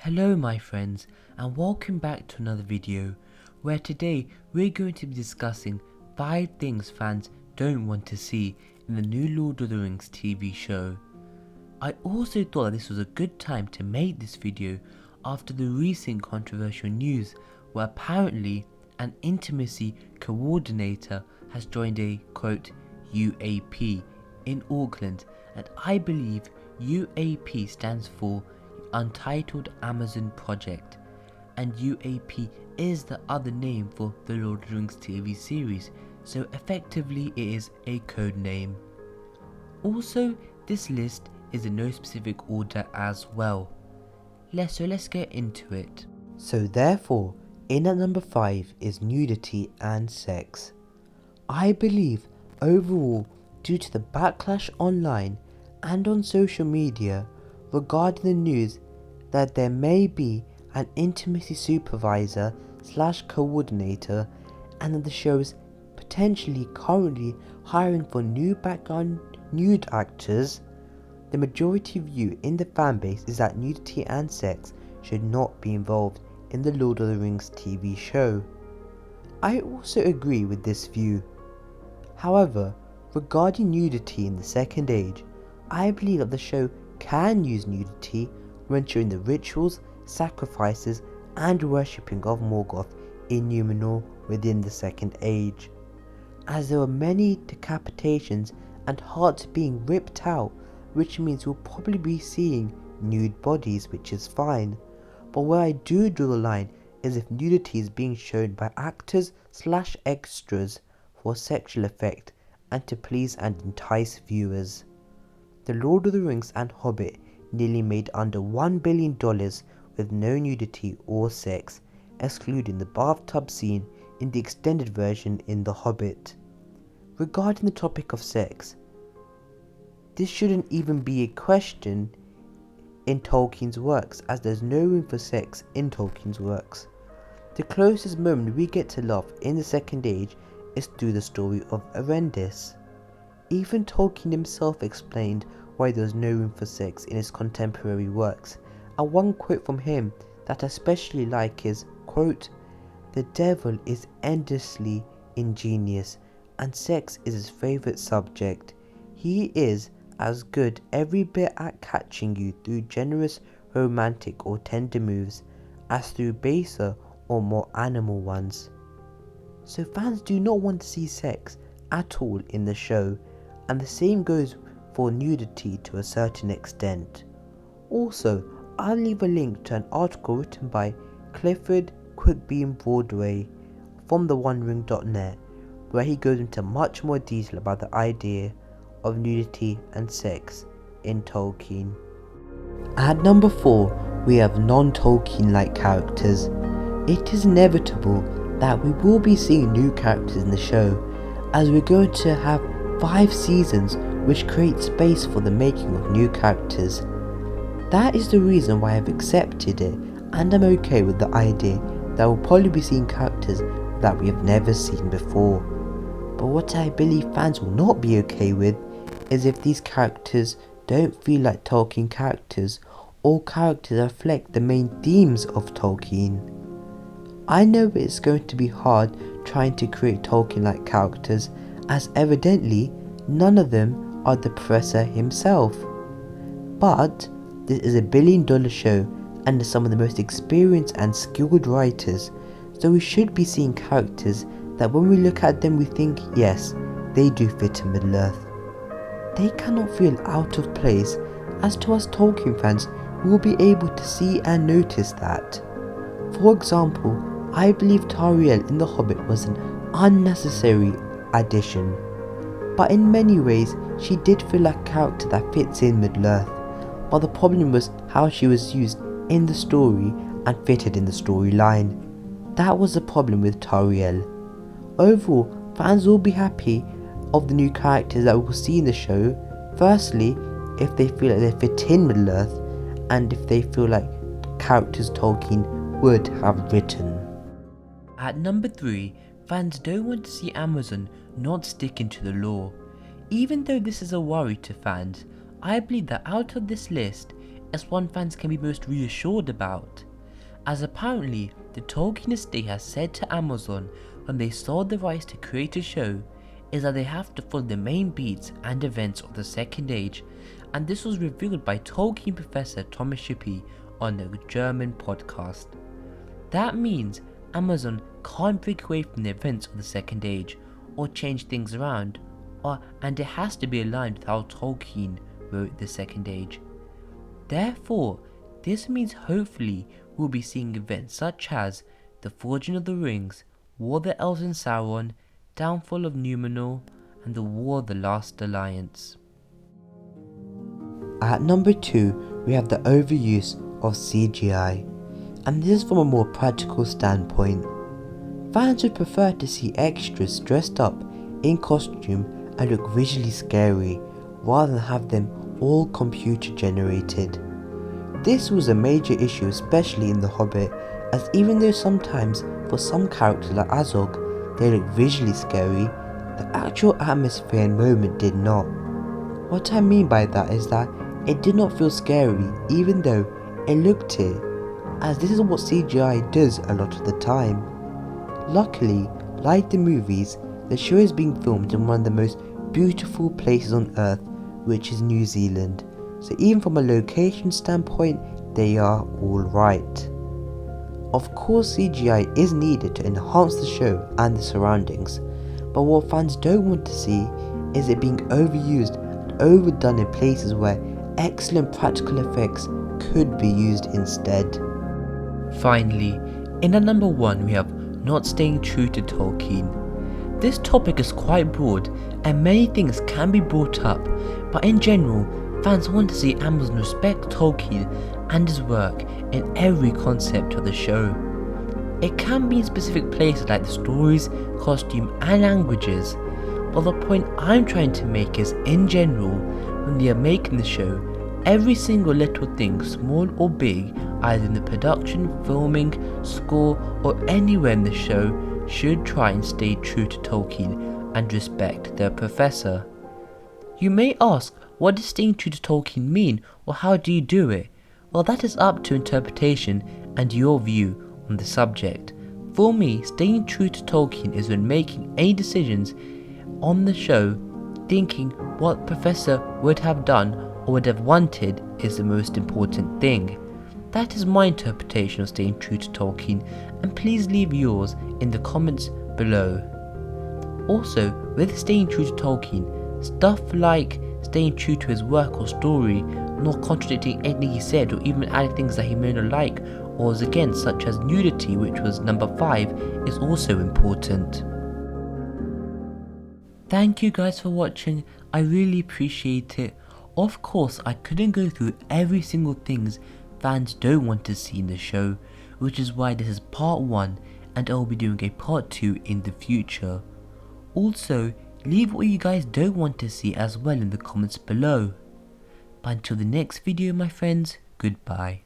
Hello my friends, and welcome back to another video where today we're going to be discussing 5 things fans don't want to see in the new Lord of the Rings TV show. I also thought that this was a good time to make this video after the recent controversial news where apparently an intimacy coordinator has joined a quote UAP in Auckland, and I believe UAP stands for Untitled Amazon Project, and UAP is the other name for the Lord of the Rings TV series, so effectively it is a code name. Also, this list is in no specific order as well. Let's get into it. So therefore, in at number 5 is nudity and sex. I believe overall, due to the backlash online and on social media regarding the news that there may be an intimacy supervisor / coordinator, and that the show is potentially currently hiring for new background nude actors, the majority view in the fanbase is that nudity and sex should not be involved in the Lord of the Rings TV show. I also agree with this view. However, regarding nudity in the Second Age, I believe that the show can use nudity when showing the rituals, sacrifices and worshipping of Morgoth in Numenor within the Second Age, as there were many decapitations and hearts being ripped out, which means we'll probably be seeing nude bodies, which is fine. But where I do draw the line is if nudity is being shown by actors / extras for sexual effect and to please and entice viewers. The Lord of the Rings and Hobbit nearly made under $1 billion with no nudity or sex, excluding the bathtub scene in the extended version in The Hobbit. Regarding the topic of sex, this shouldn't even be a question in Tolkien's works, as there's no room for sex in Tolkien's works. The closest moment we get to love in the Second Age is through the story of Arendis. Even Tolkien himself explained why there was no room for sex in his contemporary works, and one quote from him that I especially like is, quote, "The devil is endlessly ingenious, and sex is his favourite subject. He is as good every bit at catching you through generous, romantic or tender moves, as through baser or more animal ones." So fans do not want to see sex at all in the show, and the same goes for nudity to a certain extent. Also, I'll leave a link to an article written by Clifford Quickbeam Broadway from theonering.net, where he goes into much more detail about the idea of nudity and sex in Tolkien. At number 4, we have non-Tolkien-like characters. It is inevitable that we will be seeing new characters in the show, as we're going to have 5 seasons, which create space for the making of new characters. That is the reason why I've accepted it, and I'm okay with the idea that we'll probably be seeing characters that we have never seen before. But what I believe fans will not be okay with is if these characters don't feel like Tolkien characters, or characters that reflect the main themes of Tolkien. I know it's going to be hard trying to create Tolkien-like characters, as evidently none of them are the Professor himself. But this is a $1 billion show and some of the most experienced and skilled writers, so we should be seeing characters that when we look at them we think, yes, they do fit in Middle-earth. They cannot feel out of place, as to us Tolkien fans we will be able to see and notice that. For example, I believe Tauriel in The Hobbit was an unnecessary addition, but in many ways she did feel like a character that fits in Middle-earth, but the problem was how she was used in the story and fitted in the storyline. That was the problem with Tauriel. Overall, fans will be happy of the new characters that we will see in the show, firstly if they feel like they fit in Middle-earth, and if they feel like characters Tolkien would have written. At number 3, fans don't want to see Amazon not sticking to the lore. Even though this is a worry to fans, I believe that out of this list, as one fans can be most reassured about, as apparently the Tolkien estate has said to Amazon when they sold the rights to create a show is that they have to follow the main beats and events of the Second Age, and this was revealed by Tolkien professor Thomas Shippey on a German podcast. That means Amazon can't break away from the events of the Second Age or change things around, and it has to be aligned with how Tolkien wrote the Second Age. Therefore, this means hopefully we'll be seeing events such as the Forging of the Rings, War of the Elves and Sauron, Downfall of Numenor, and the War of the Last Alliance. At number 2, we have the overuse of CGI, and this is from a more practical standpoint. Fans would prefer to see extras dressed up in costume and look visually scary, rather than have them all computer generated. This was a major issue, especially in The Hobbit, as even though sometimes for some characters like Azog they look visually scary, the actual atmosphere and moment did not. What I mean by that is that it did not feel scary even though it looked it, as this is what CGI does a lot of the time. Luckily, like the movies, the show is being filmed in one of the most beautiful places on earth, which is New Zealand, so even from a location standpoint they are alright. Of course CGI is needed to enhance the show and the surroundings, but what fans don't want to see is it being overused and overdone in places where excellent practical effects could be used instead. Finally, in at number 1 we have not staying true to Tolkien. This topic is quite broad and many things can be brought up, but in general, fans want to see Amazon respect Tolkien and his work in every concept of the show. It can be in specific places like the stories, costume and languages, but the point I'm trying to make is in general, when they are making the show, every single little thing, small or big, either in the production, filming, score or anywhere in the show, should try and stay true to Tolkien and respect their professor. You may ask, what does staying true to Tolkien mean, or how do you do it? Well, that is up to interpretation and your view on the subject. For me, staying true to Tolkien is when making any decisions on the show, thinking what Professor would have done or would have wanted is the most important thing. That is my interpretation of staying true to Tolkien, and please leave yours in the comments below. Also, with staying true to Tolkien, stuff like staying true to his work or story, not contradicting anything he said or even adding things that he may not like or was against, such as nudity, which was number 5, is also important. Thank you guys for watching, I really appreciate it. Of course, I couldn't go through every single things fans don't want to see in the show, which is why this is part 1 and I'll be doing a part 2 in the future. Also, leave what you guys don't want to see as well in the comments below. But until the next video my friends, goodbye.